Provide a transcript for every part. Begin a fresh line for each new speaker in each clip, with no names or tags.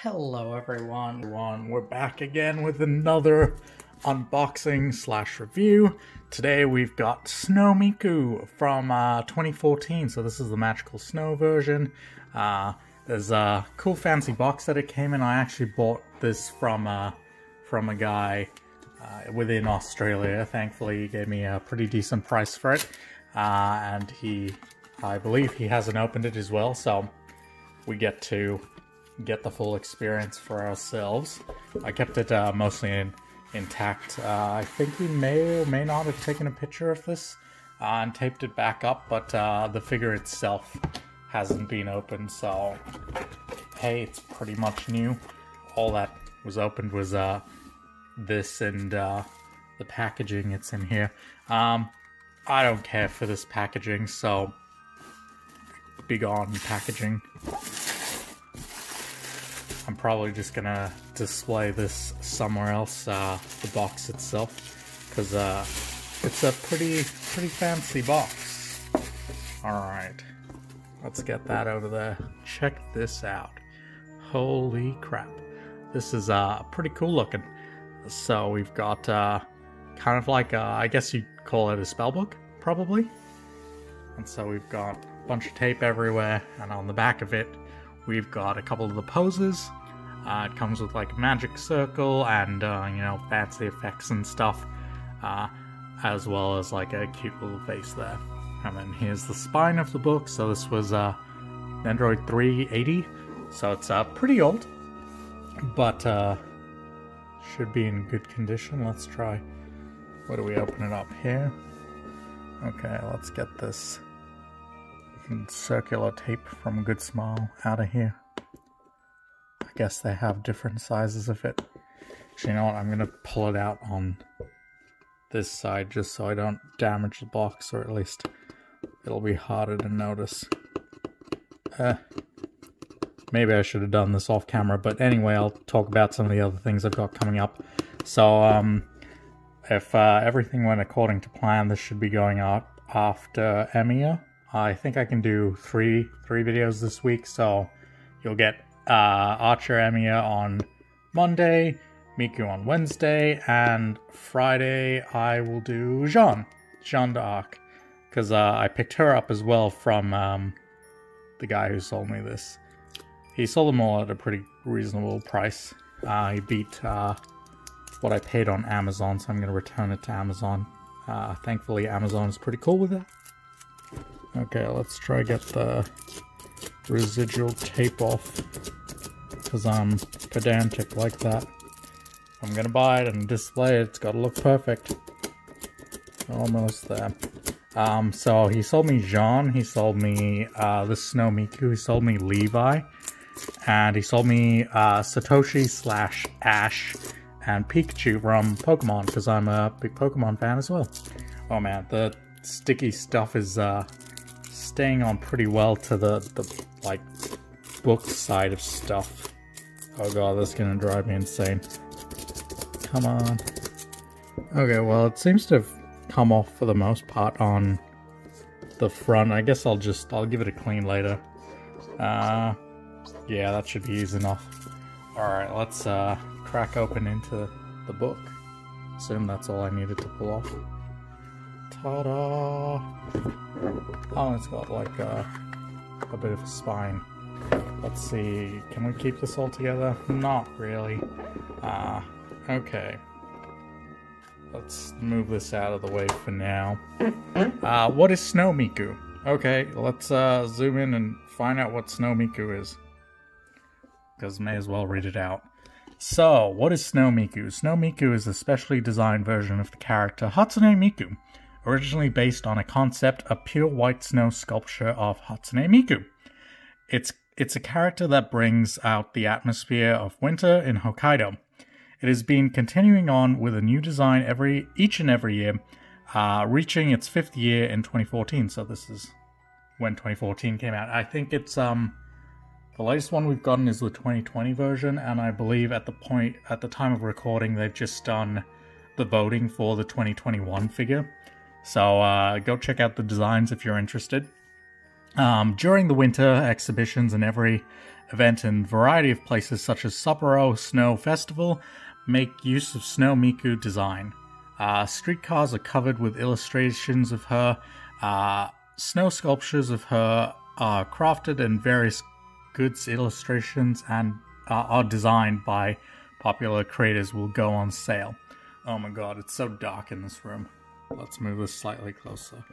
Hello everyone, we're back again with another unboxing slash review. Today we've got Snow Miku from 2014, so this is the Magical Snow version. There's a cool fancy box that it came in. I actually bought this from a guy within Australia. Thankfully he gave me a pretty decent price for it, and I believe he hasn't opened it as well, so we get to get the full experience for ourselves. I kept it mostly intact. I think we may or may not have taken a picture of this and taped it back up, but the figure itself hasn't been opened, so hey, it's pretty much new. All that was opened was this and the packaging. It's in here. I don't care for this packaging, so be gone packaging. I'm probably just gonna display this somewhere else, the box itself, because it's a pretty fancy box. Alright, let's get that over there. Check this out. Holy crap. This is pretty cool looking. So we've got kind of like, I guess you'd call it a spell book, probably. And so we've got a bunch of tape everywhere, and on the back of it, we've got a couple of the poses. It comes with like a magic circle and, you know, fancy effects and stuff, as well as like a cute little face there. And then here's the spine of the book. So this was Nendoroid 380, so it's pretty old, but should be in good condition. Let's try. Where do we open it up? Here? Okay, let's get this circular tape from Good Smile out of here. I guess they have different sizes of it. Actually, you know what? I'm gonna pull it out on this side just so I don't damage the box, or at least it'll be harder to notice. Maybe I should have done this off camera, but anyway, I'll talk about some of the other things I've got coming up. So, if everything went according to plan, this should be going up after Emiya. I think I can do three videos this week, so you'll get Archer Emiya on Monday, Miku on Wednesday, and Friday I will do Jeanne d'Arc, because I picked her up as well from the guy who sold me this. He sold them all at a pretty reasonable price. He beat what I paid on Amazon, so I'm going to return it to Amazon. Thankfully Amazon is pretty cool with that. Okay, let's try to get the residual tape off, because I'm pedantic like that. If I'm gonna buy it and display it, it's gotta look perfect. Almost there. So he sold me Jeanne, he sold me the Snow Miku, he sold me Levi, and he sold me Satoshi / Ash and Pikachu from Pokemon, because I'm a big Pokemon fan as well. Oh man, the sticky stuff is staying on pretty well to the like book side of stuff. Oh god, that's gonna drive me insane. Come on. Okay, well, it seems to have come off for the most part on the front. I guess I'll give it a clean later. Yeah, that should be easy enough. Alright, let's crack open into the book. Assume that's all I needed to pull off. Ta-da! Oh, it's got like a bit of a spine. Let's see, can we keep this all together? Not really. Okay. Let's move this out of the way for now. What is Snow Miku? Okay, let's zoom in and find out what Snow Miku is, because may as well read it out. So, what is Snow Miku? Snow Miku is a specially designed version of the character Hatsune Miku, originally based on a concept of pure white snow sculpture of Hatsune Miku. It's a character that brings out the atmosphere of winter in Hokkaido. It has been continuing on with a new design each and every year, reaching its 5th year in 2014. So this is when 2014 came out. I think it's the latest one we've gotten is the 2020 version, and I believe at the time of recording they've just done the voting for the 2021 figure. So go check out the designs if you're interested. During the winter exhibitions and every event in a variety of places such as Sapporo Snow Festival make use of Snow Miku design. Streetcars are covered with illustrations of her. Snow sculptures of her are crafted, and various goods illustrations and are designed by popular creators will go on sale. Oh my god, it's so dark in this room. Let's move this slightly closer.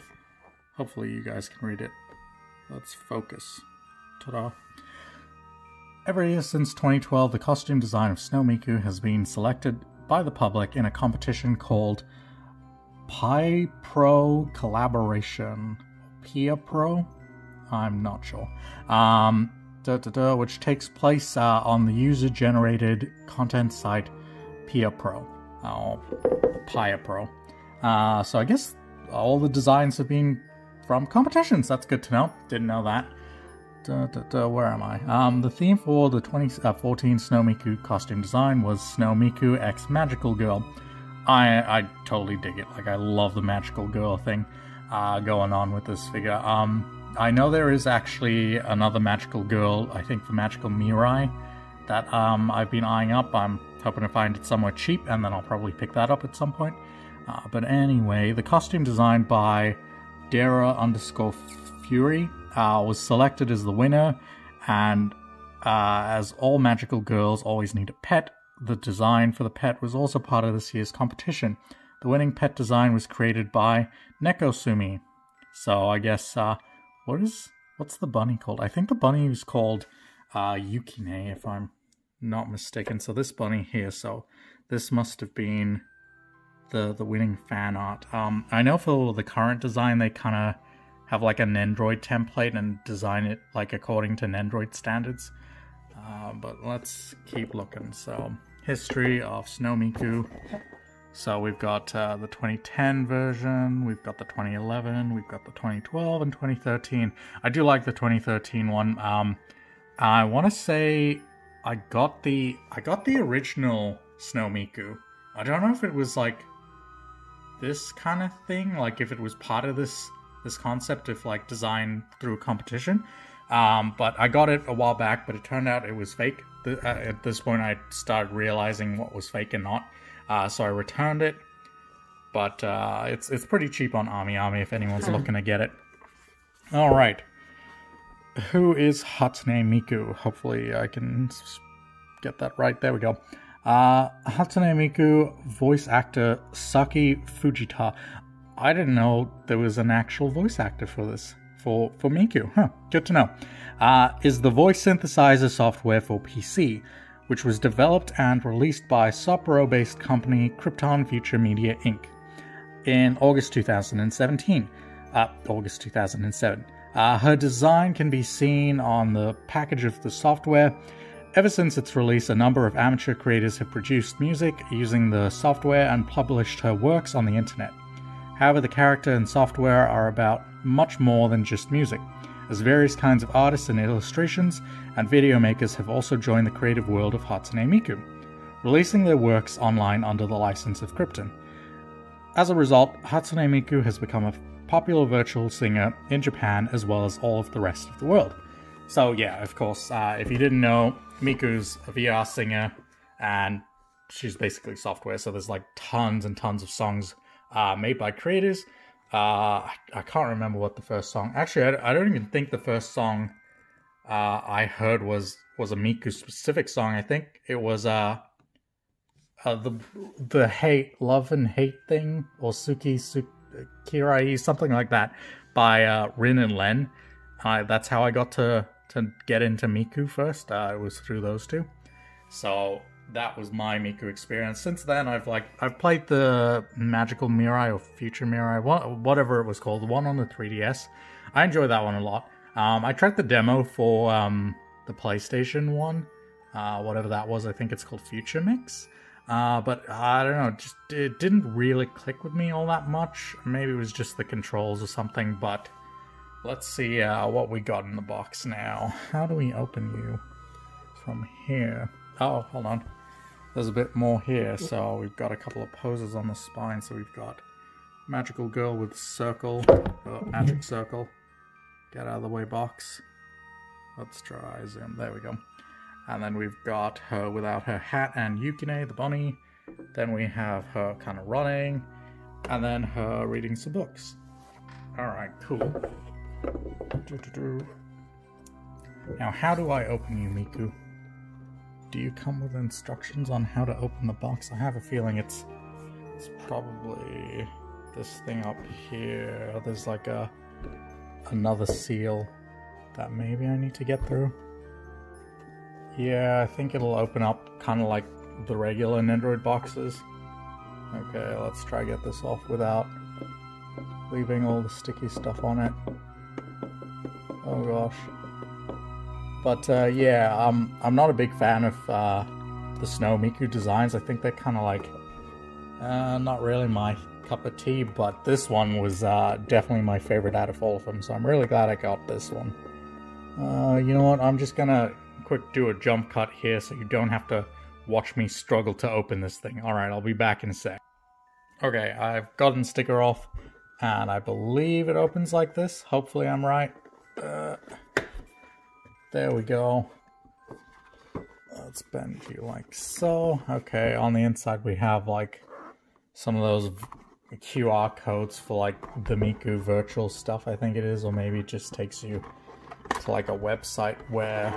Hopefully you guys can read it. Let's focus. Ta-da. Every year since 2012, the costume design of Snow Miku has been selected by the public in a competition called Pi Pro Collaboration. Pia Pro? I'm not sure. Which takes place on the user-generated content site Pia Pro. Pia Pro. So I guess all the designs have been from competitions. That's good to know. Didn't know that. Where am I? The theme for the 2014 Snow Miku costume design was Snow Miku x Magical Girl. I totally dig it. Like, I love the Magical Girl thing going on with this figure. I know there is actually another Magical Girl, I think for Magical Mirai, that I've been eyeing up. I'm hoping to find it somewhere cheap, and then I'll probably pick that up at some point. But anyway, the costume designed by Dara_Fury was selected as the winner, and as all magical girls always need a pet, the design for the pet was also part of this year's competition. The winning pet design was created by Nekosumi. So I guess, what's the bunny called? I think the bunny is called Yukine, if I'm not mistaken. So this bunny here, so this must have been the winning fan art. I know for the current design, they kind of have like a Nendoroid template and design it like according to Nendoroid standards. But let's keep looking. So, history of Snow Miku. So we've got the 2010 version, we've got the 2011, we've got the 2012 and 2013. I do like the 2013 one. I want to say I got the original Snow Miku. I don't know if it was like this kind of thing, like if it was part of this concept of like design through a competition. But I got it a while back, but it turned out it was fake. At this point, I started realizing what was fake and not. So I returned it. But it's pretty cheap on AmiAmi if anyone's looking to get it. All right. Who is Hatsune Miku? Hopefully I can get that right. There we go. Hatsune Miku voice actor Saki Fujita. I didn't know there was an actual voice actor for this, for Miku. Huh, good to know. Is the voice synthesizer software for PC, which was developed and released by Sapporo-based company Krypton Future Media Inc. in August 2007. Her design can be seen on the package of the software. Ever since its release, a number of amateur creators have produced music using the software and published her works on the internet. However, the character and software are about much more than just music, as various kinds of artists and illustrations and video makers have also joined the creative world of Hatsune Miku, releasing their works online under the license of Krypton. As a result, Hatsune Miku has become a popular virtual singer in Japan as well as all of the rest of the world. So yeah, of course, if you didn't know, Miku's a VR singer, and she's basically software, so there's like tons and tons of songs made by creators. I can't remember what the first song... Actually, I don't even think the first song I heard was a Miku specific song. I think it was the Love and Hate thing, or Kirai, something like that, by Rin and Len. That's how I got to get into Miku first. It was through those two. So that was my Miku experience. Since then, I've played the Magical Mirai or Future Mirai, whatever it was called, the one on the 3DS. I enjoy that one a lot. I tried the demo for the PlayStation one, whatever that was. I think it's called Future Mix. But I don't know, it didn't really click with me all that much. Maybe it was just the controls or something, but let's see what we got in the box now. How do we open you from here? Oh, hold on. There's a bit more here, so we've got a couple of poses on the spine. So we've got Magical Girl with circle, magic circle. Get out of the way box. Let's try zoom. There we go. And then we've got her without her hat and Yukine, the bunny. Then we have her kind of running. And then her reading some books. Alright, cool. Now, how do I open you, Miku? Do you come with instructions on how to open the box? I have a feeling it's probably this thing up here. There's like another seal that maybe I need to get through. Yeah, I think it'll open up kind of like the regular Nendoroid boxes. Okay, let's try to get this off without leaving all the sticky stuff on it. Oh gosh. But yeah, I'm not a big fan of the Snow Miku designs. I think they're kind of like not really my cup of tea, but this one was definitely my favorite out of all of them, so I'm really glad I got this one. You know what, I'm just gonna quick do a jump cut here so you don't have to watch me struggle to open this thing. Alright, I'll be back in a sec. Okay, I've gotten sticker off, and I believe it opens like this. Hopefully I'm right. There we go. Let's bend you like so. Okay, on the inside we have like some of those QR codes for like the Miku virtual stuff, I think it is, or maybe it just takes you to like a website where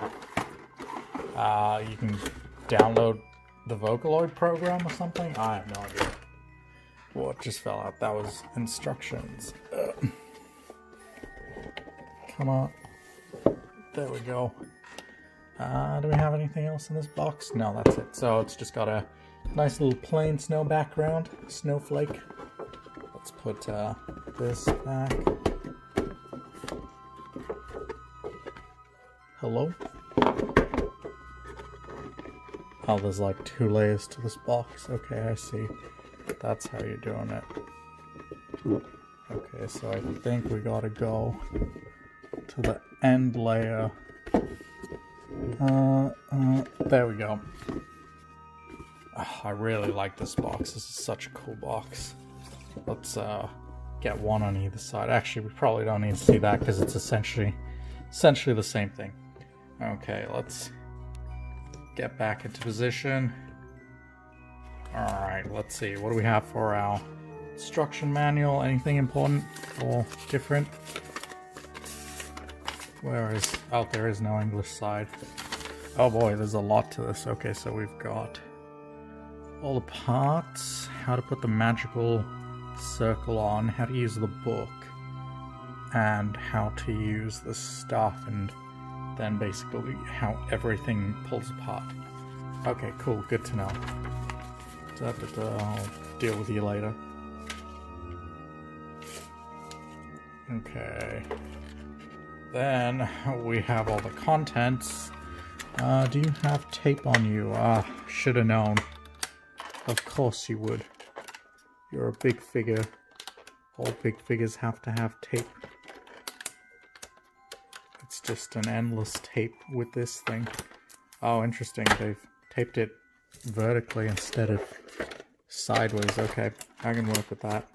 you can download the Vocaloid program or something. I have no idea. What just fell out? That was instructions. Come on. There we go. Do we have anything else in this box? No, that's it. So it's just got a nice little plain snow background, snowflake. Let's put this back. Hello? Oh, there's like 2 layers to this box. Okay, I see. That's how you're doing it. Okay, so I think we gotta go to the end layer. There we go. Oh, I really like this box. This is such a cool box. Let's get one on either side. Actually, we probably don't need to see that because it's essentially the same thing. Okay, let's get back into position. Alright, let's see. What do we have for our instruction manual? Anything important or different? Where is... Oh, there is no English side. Oh boy, there's a lot to this. Okay, so we've got all the parts, how to put the magical circle on, how to use the book, and how to use the stuff, and then basically how everything pulls apart. Okay, cool, good to know. I'll deal with you later. Okay. Then we have all the contents. Do you have tape on you? Should have known. Of course you would. You're a big figure. All big figures have to have tape. It's just an endless tape with this thing. Oh, interesting. They've taped it vertically instead of sideways. Okay, I can work with that.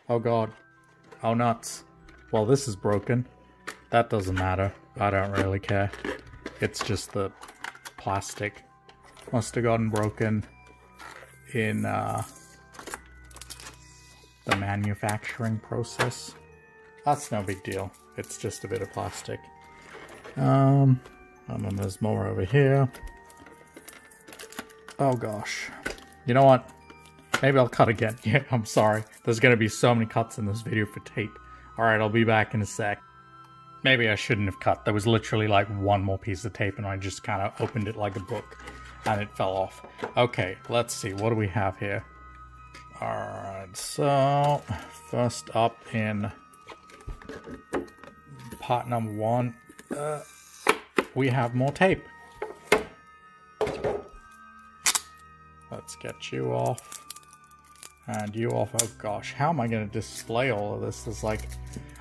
Oh god. Oh nuts. Well, this is broken. That doesn't matter. I don't really care. It's just the plastic. Must have gotten broken in the manufacturing process. That's no big deal. It's just a bit of plastic. And then there's more over here. Oh gosh. You know what? Maybe I'll cut again. Yeah, I'm sorry. There's gonna be so many cuts in this video for tape. Alright, I'll be back in a sec. Maybe I shouldn't have cut. There was literally like one more piece of tape and I just kind of opened it like a book and it fell off. Okay, let's see. What do we have here? Alright, so first up in part number 1, we have more tape. Let's get you off. And you off. Oh gosh, how am I going to display all of this? It's like,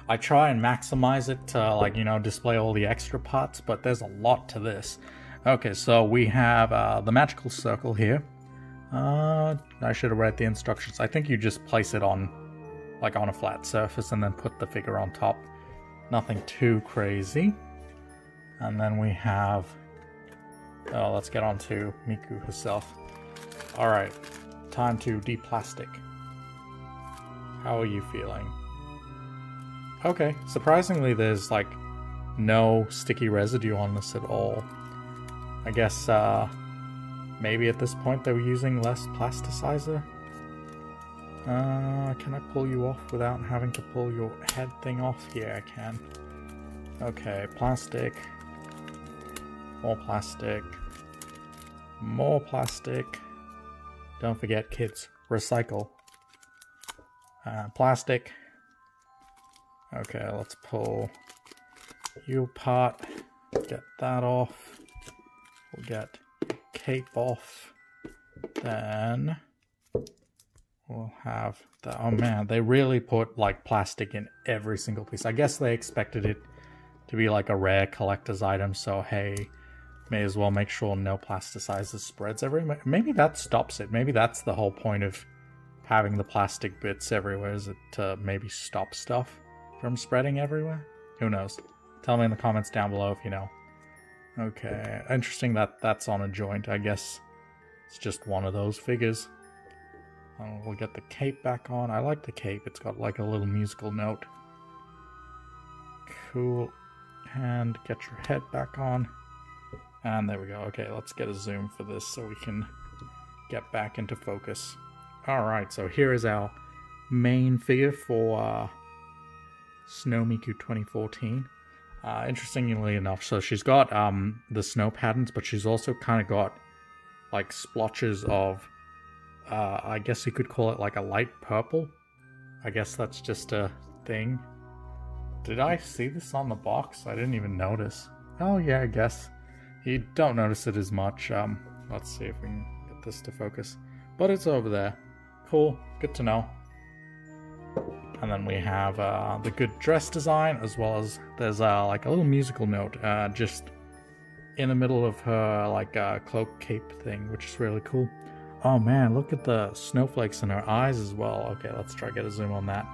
I try and maximize it to, like, you know, display all the extra parts, but there's a lot to this. Okay, so we have the magical circle here. I should have read the instructions. I think you just place it on, like, on a flat surface and then put the figure on top. Nothing too crazy. And then we have... Oh, let's get on to Miku herself. Alright, time to de-plastic. How are you feeling? Okay, surprisingly there's like no sticky residue on this at all. I guess maybe at this point they were using less plasticizer. Can I pull you off without having to pull your head thing off? Yeah, I can. Okay, plastic. More plastic. More plastic. Don't forget, kids, recycle. Plastic. Okay, let's pull you apart. Get that off. We'll get cape off. Then we'll have that. Oh man, they really put like plastic in every single piece. I guess they expected it to be like a rare collector's item, so hey, may as well make sure no plasticizer spreads everywhere. Maybe that stops it. Maybe that's the whole point of having the plastic bits everywhere, is it to maybe stop stuff from spreading everywhere? Who knows? Tell me in the comments down below if you know. Okay, interesting that that's on a joint. I guess it's just one of those figures. We'll get the cape back on. I like the cape. It's got like a little musical note. Cool. And get your head back on. And there we go. Okay, let's get a zoom for this so we can get back into focus. Alright, so here is our main figure for Snow Miku 2014. Interestingly enough, so she's got the snow patterns, but she's also kind of got like splotches of, I guess you could call it like a light purple. I guess that's just a thing. Did I see this on the box? I didn't even notice. Oh yeah, I guess. You don't notice it as much. Let's see if we can get this to focus. But it's over there. Cool, good to know. And then we have the good dress design, as well as there's like a little musical note just in the middle of her like cloak cape thing, which is really cool. Oh man, look at the snowflakes in her eyes as well. Okay, let's try to get a zoom on that.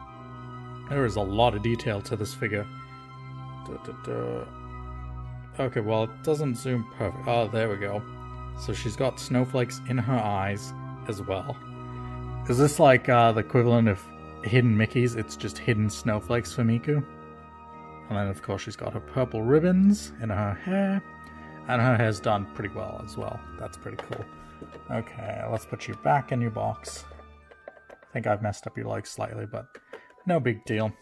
There is a lot of detail to this figure. Okay, well it doesn't zoom perfect. Oh, there we go. So she's got snowflakes in her eyes as well. Is this like the equivalent of hidden Mickeys? It's just hidden snowflakes for Miku. And then of course she's got her purple ribbons in her hair. And her hair's done pretty well as well. That's pretty cool. Okay, let's put you back in your box. I think I've messed up your legs slightly, but no big deal.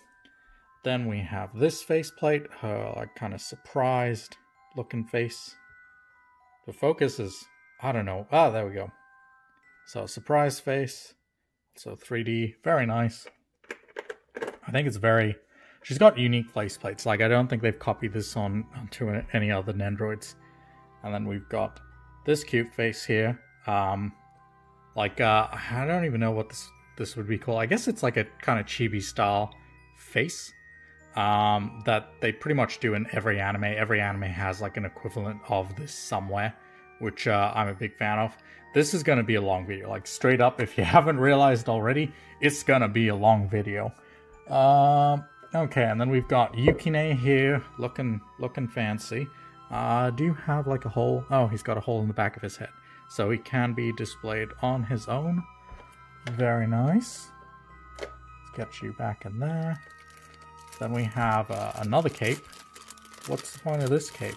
Then we have this faceplate, her like kind of surprised looking face. The focus is, I don't know. Ah, there we go. So surprise face. So 3D, very nice. I think it's very... She's got unique faceplates. Like, I don't think they've copied this onto any other Nendoroids. And then we've got this cute face here. I don't even know what this would be called. I guess it's like a kind of chibi style face. That they pretty much do in every anime. Every anime has like an equivalent of this somewhere, which I'm a big fan of. This is going to be a long video, like straight up, if you haven't realized already, it's going to be a long video. Okay, and then we've got Yukine here, looking fancy. Do you have like a hole? Oh, he's got a hole in the back of his head. So he can be displayed on his own. Very nice. Let's get you back in there. Then we have another cape. What's the point of this cape?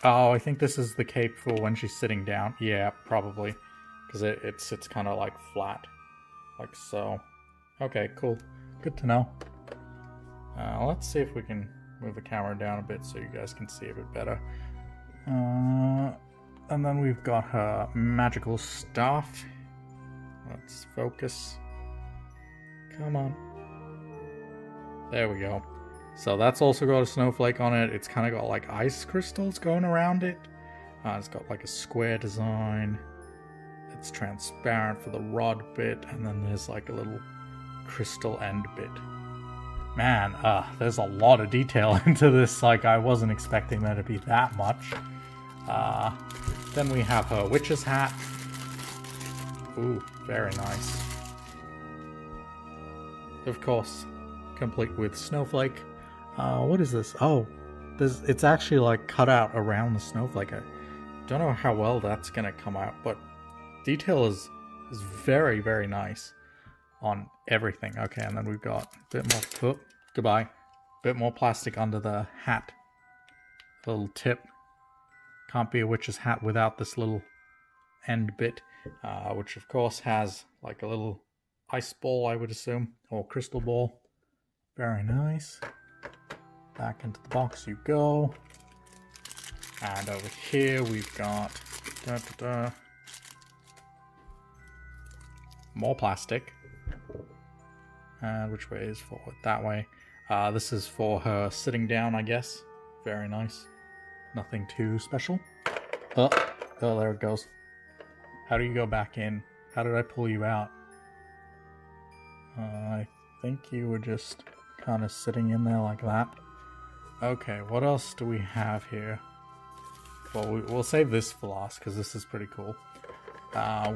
Oh, I think this is the cape for when she's sitting down. Yeah, probably. Because it sits kind of like flat. Like so. Okay, cool. Good to know. Let's see if we can move the camera down a bit so you guys can see a bit better. And then we've got her magical staff. Let's focus. Come on. There we go. So that's also got a snowflake on it. It's kind of got like ice crystals going around it. It's got like a square design. It's transparent for the rod bit. And then there's like a little crystal end bit. Man, there's a lot of detail into this. Like, I wasn't expecting there to be that much. Then we have her witch's hat. Ooh, very nice. Of course, complete with snowflake. What is this? Oh, it's actually like cut out around the snowflake. I don't know how well that's gonna come out, but detail is very, very nice on everything. Okay, and then we've got a bit more, goodbye, bit more plastic under the hat. Little tip. Can't be a witch's hat without this little end bit, which of course has like a little ice ball, I would assume, or crystal ball. Very nice. Back into the box you go. And over here we've got more plastic. And which way is forward? That way. This is for her sitting down, I guess. Very nice. Nothing too special. Oh, there it goes. How do you go back in? How did I pull you out? I think you were just kind of sitting in there like that. Okay, what else do we have here? Well, we'll save this for last because this is pretty cool.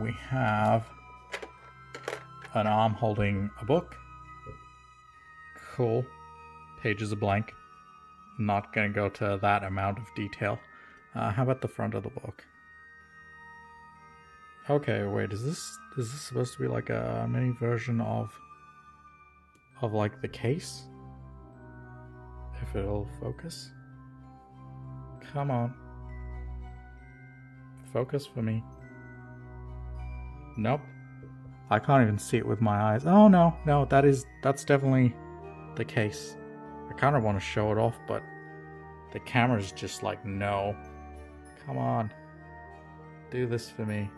We have an arm holding a book. Cool. Pages are blank. Not going to go to that amount of detail. How about the front of the book? Okay, wait, is this supposed to be like a mini version of like the case? If it'll focus. Come on. Focus for me. Nope. I can't even see it with my eyes. Oh no, that's definitely the case. I kind of want to show it off, but the camera's just like, no. Come on. Do this for me.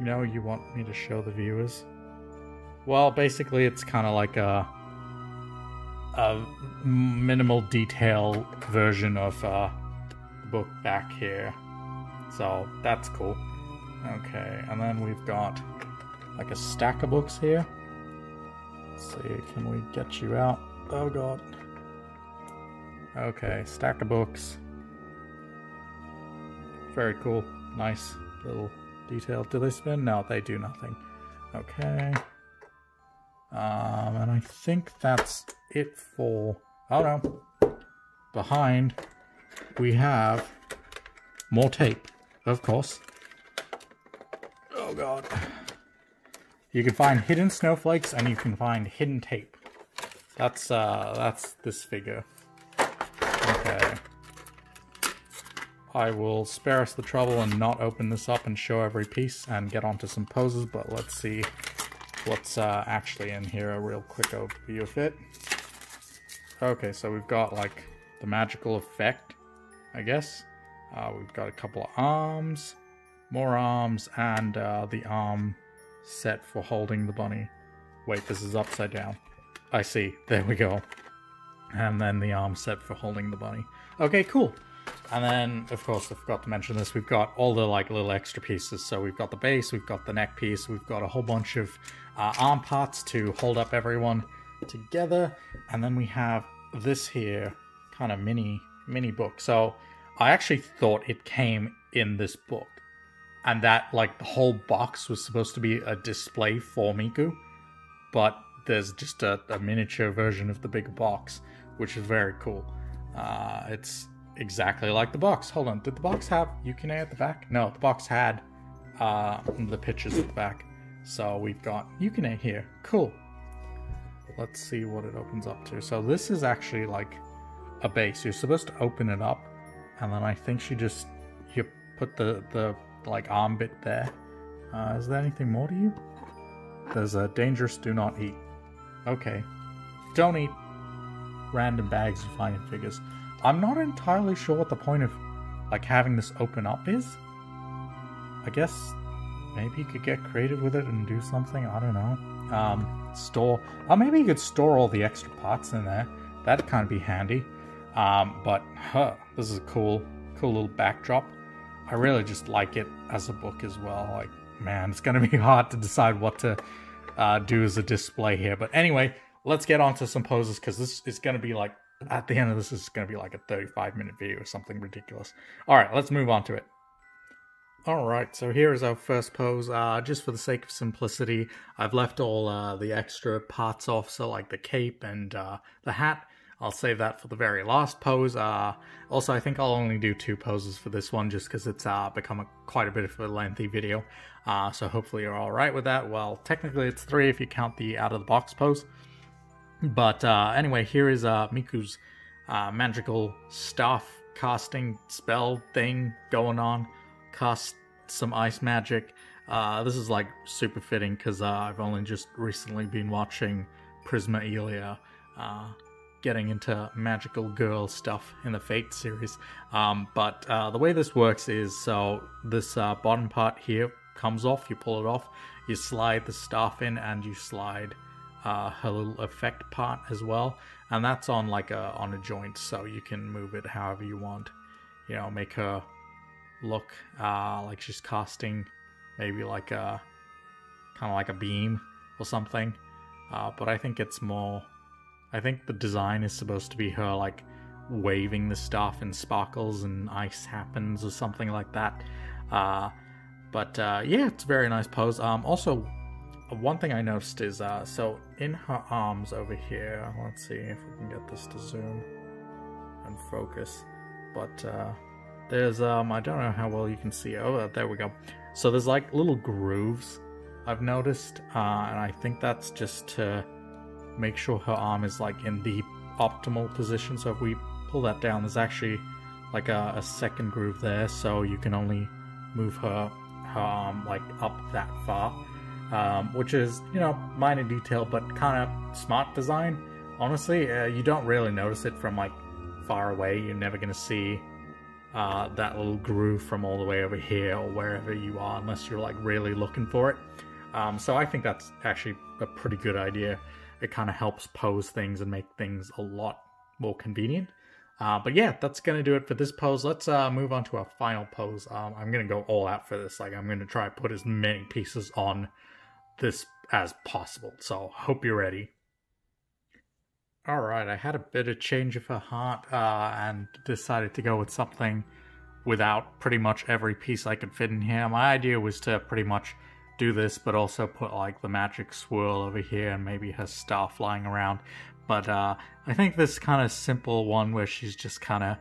No, you want me to show the viewers? Well, basically it's kind of like a minimal detail version of the book back here. So that's cool. Okay, and then we've got like a stack of books here. Let's see, can we get you out? Oh god. Okay, stack of books. Very cool. Nice little detail. Do they spin? No, they do nothing. Okay. And I think that's it for... Oh no. Behind, we have more tape, of course. Oh god. You can find hidden snowflakes and you can find hidden tape. That's this figure. Okay. I will spare us the trouble and not open this up and show every piece and get onto some poses, but let's see what's actually in here. A real quick overview of it. Okay, so we've got like the magical effect, I guess. We've got a couple of arms, more arms, and the arm set for holding the bunny. Wait, this is upside down. I see. There we go. And then the arm set for holding the bunny. Okay, cool. And then, of course, I forgot to mention this, we've got all the like little extra pieces. So we've got the base, we've got the neck piece, we've got a whole bunch of arm parts to hold up everyone together. And then we have this here kind of mini book. So I actually thought it came in this book. And that, like, the whole box was supposed to be a display for Miku. But there's just a miniature version of the bigger box, which is very cool. It's exactly like the box. Hold on, did the box have Yukine at the back? No, the box had the pictures at the back. So we've got Yukine here. Cool. Let's see what it opens up to. So this is actually like a base. You're supposed to open it up, and then I think you put the like arm bit there. Is there anything more to you? There's a dangerous do not eat. Okay. Don't eat random bags you find in figures. I'm not entirely sure what the point of like having this open up is. I guess maybe you could get creative with it and do something. I don't know. Store. Oh, maybe you could store all the extra parts in there. That'd kind of be handy. But this is a cool little backdrop. I really just like it as a book as well. Like, man, it's going to be hard to decide what to do as a display here. But anyway, let's get on to some poses, because this is going to be like, at the end of this is going to be like a 35-minute video or something ridiculous. Alright, let's move on to it. Alright, so here is our first pose. Just for the sake of simplicity, I've left all the extra parts off, so like the cape and the hat. I'll save that for the very last pose. Also, I think I'll only do 2 poses for this one just because it's become quite a bit of a lengthy video. So hopefully you're alright with that. Well, technically it's 3 if you count the out-of-the-box pose. But anyway, here is Miku's magical staff casting spell thing going on. Cast some ice magic. This is like super fitting because I've only just recently been watching Prisma Elia getting into magical girl stuff in the Fate series. But the way this works is, so this bottom part here comes off, you pull it off, you slide the staff in, and you slide her little effect part as well, and that's on like on a joint, so you can move it however you want. You know, make her look like she's casting maybe like a kind of like a beam or something. But I think it's more, I think the design is supposed to be her like waving the staff and sparkles and ice happens or something like that. But yeah, it's a very nice pose. Also, one thing I noticed is, so in her arms over here, let's see if we can get this to zoom and focus, but there's, I don't know how well you can see, oh, there we go. So there's like little grooves I've noticed, and I think that's just to make sure her arm is like in the optimal position. So if we pull that down, there's actually like a second groove there, so you can only move her arm like up that far, which is, you know, minor detail but kind of smart design. Honestly, you don't really notice it from like far away. You're never gonna see that little groove from all the way over here or wherever you are unless you're like really looking for it. So I think that's actually a pretty good idea. It kind of helps pose things and make things a lot more convenient. But yeah, that's gonna do it for this pose. Let's move on to our final pose. I'm gonna go all out for this. Like, I'm gonna try to put as many pieces on this as possible. So hope you're ready. Alright, I had a bit of change of a heart and decided to go with something without pretty much every piece I could fit in here. My idea was to pretty much do this, but also put like the magic swirl over here and maybe her star flying around. But I think this kind of simple one where she's just kind of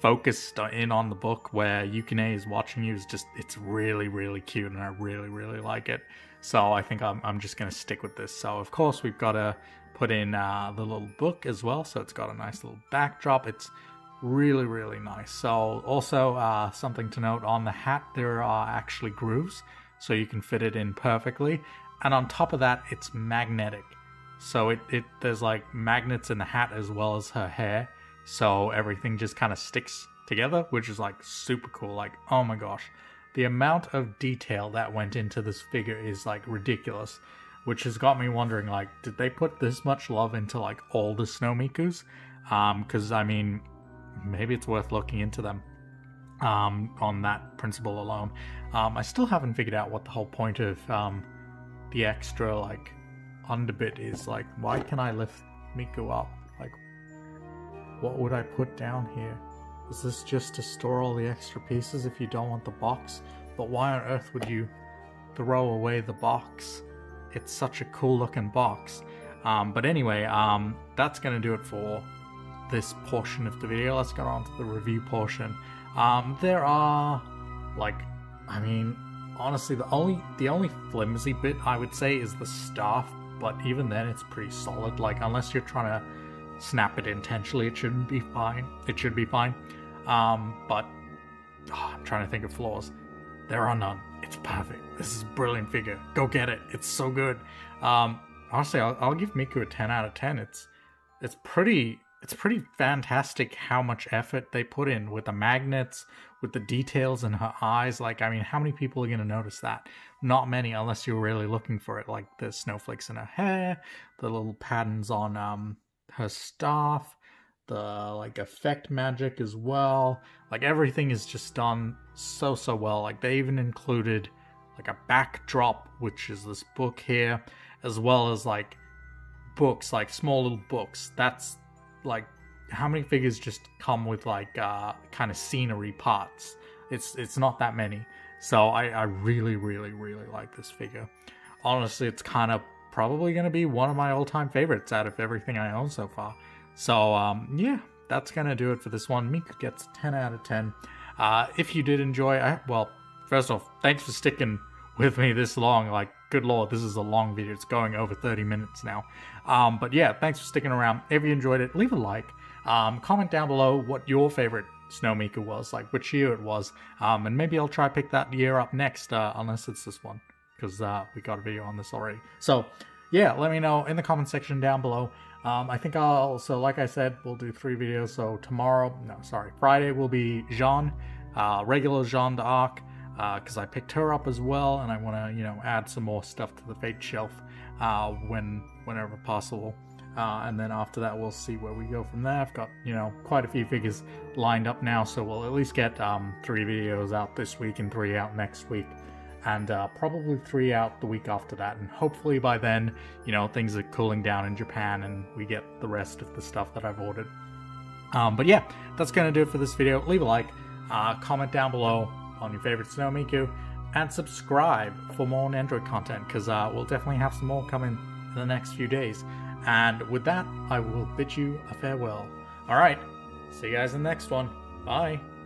focused in on the book, where Yukine is watching you, is just, it's really, really cute, and I really, really like it. So I think I'm just going to stick with this. So of course we've got to put in the little book as well, so it's got a nice little backdrop. It's really, really nice. So also something to note, on the hat there are actually grooves, so you can fit it in perfectly. And on top of that, it's magnetic. So there's like magnets in the hat as well as her hair, so everything just kind of sticks together, which is like super cool. Like, oh my gosh, the amount of detail that went into this figure is like ridiculous, which has got me wondering, like, did they put this much love into like all the Snow Mikus? Because I mean, maybe it's worth looking into them on that principle alone. I still haven't figured out what the whole point of the extra like underbit is. Like, why can I lift Miku up? Like, what would I put down here? Is this just to store all the extra pieces if you don't want the box? But why on earth would you throw away the box? It's such a cool looking box. But anyway, that's gonna do it for this portion of the video. Let's go on to the review portion. There are, like, I mean, honestly, the only flimsy bit I would say is the staff, but even then it's pretty solid. Like, unless you're trying to snap it intentionally, it shouldn't be fine. It should be fine. But I'm trying to think of flaws. There are none. It's perfect. This is a brilliant figure. Go get it. It's so good. Honestly, I'll give Miku a 10 out of 10. It's pretty fantastic how much effort they put in with the magnets, with the details in her eyes. Like, I mean, how many people are going to notice that? Not many, unless you're really looking for it. Like the snowflakes in her hair, the little patterns on her staff, the like effect magic as well. Like, everything is just done so well. Like, they even included like a backdrop, which is this book here, as well as like books, like small little books. That's like, how many figures just come with like kind of scenery parts? It's not that many. So I really like this figure. Honestly, it's kind of probably going to be one of my all-time favorites out of everything I own so far. So, yeah, that's going to do it for this one. Miku gets 10 out of 10. If you did enjoy, well, first off, thanks for sticking with me this long. Like, good lord, this is a long video. It's going over 30 minutes now. But yeah, thanks for sticking around. If you enjoyed it, leave a like. Comment down below what your favorite Snow Miku was, like which year it was. And maybe I'll try pick that year up next, unless it's this one, because we got a video on this already. So yeah, let me know in the comment section down below. I think so like I said, we'll do 3 videos. So Friday will be Jean, regular Jean d'Arc, because I picked her up as well, and I want to, add some more stuff to the Fate shelf whenever possible. And then after that, we'll see where we go from there. I've got, quite a few figures lined up now, so we'll at least get 3 videos out this week and 3 out next week. And probably 3 out the week after that. And hopefully by then, things are cooling down in Japan and we get the rest of the stuff that I've ordered. But yeah, that's going to do it for this video. Leave a like, comment down below on your favorite Snow Miku, and subscribe for more Nendoroid content, because we'll definitely have some more coming in the next few days. And with that, I will bid you a farewell. Alright, see you guys in the next one. Bye!